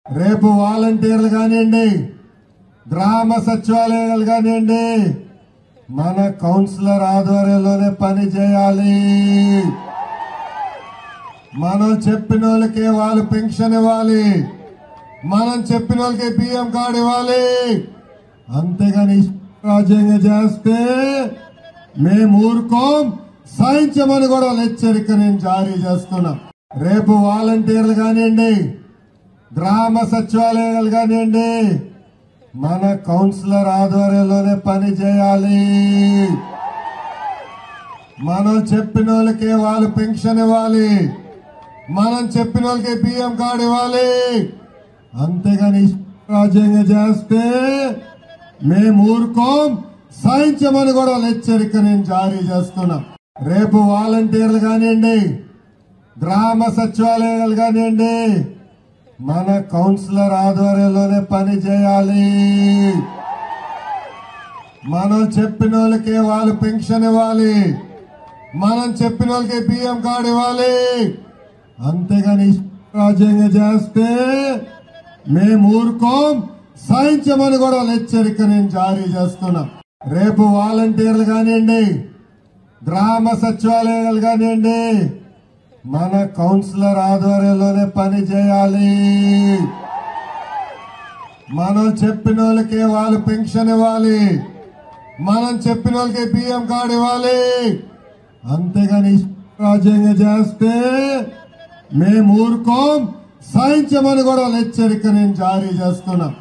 రేపు వాలంటీర్లు కానివ్వండి, గ్రామ సచివాలయాలు కానివ్వండి, మన కౌన్సిలర్ ఆధ్వర్యంలోనే పని చేయాలి. మనం చెప్పిన వాళ్ళకే వాళ్ళు పెన్షన్ ఇవ్వాలి, మనం చెప్పిన వాళ్ళకి బియ్యం కార్డు ఇవ్వాలి. అంతేగాని రాజ్యాంగం చేస్తే మేము ఊరుకోం, సాయించమని కూడా హెచ్చరిక నేను జారీ చేస్తున్నాం. రేపు వాలంటీర్లు కానివ్వండి, గ్రామ సచివాలయాలు కానివ్వండి, మన కౌన్సిలర్ ఆధ్వర్యంలోనే పని చేయాలి. మనం చెప్పిన వాళ్ళకే వాళ్ళు పెన్షన్ ఇవ్వాలి, మనం చెప్పిన వాళ్ళకి బియ్యం కార్డు ఇవ్వాలి. అంతేగాని రాజ్యాంగం చేస్తే మేము ఊరుకోం, సాయించమని కూడా హెచ్చరిక నేను జారీ చేస్తున్నాం. రేపు వాలంటీర్లు కానివ్వండి, గ్రామ సచివాలయాలు కానివ్వండి, మన కౌన్సిలర్ ఆధ్వర్యంలోనే పని చేయాలి. మనం చెప్పిన వాళ్ళకే వాళ్ళు పెన్షన్ ఇవ్వాలి, మనం చెప్పిన వాళ్ళకి బియ్యం కార్డు ఇవ్వాలి. అంతేగాని రాజ్యాంగం చేస్తే మేము ఊరుకోం, సాయించమని కూడా హెచ్చరిక నేను జారీ చేస్తున్నాం. రేపు వాలంటీర్లు కానివ్వండి, గ్రామ సచివాలయాలు కానివ్వండి, మన కౌన్సిలర్ ఆధ్వర్యంలోనే పని చేయాలి. మనం చెప్పిన వాళ్ళకే వాళ్ళు పెన్షన్ ఇవ్వాలి, మనం చెప్పిన వాళ్ళకి బియ్యం కార్డు ఇవ్వాలి. అంతేగాని రాజ్యాంగం చేస్తే మేము ఊరుకోం, సాయించమని కూడా హెచ్చరిక నేను జారీ చేస్తున్నాం.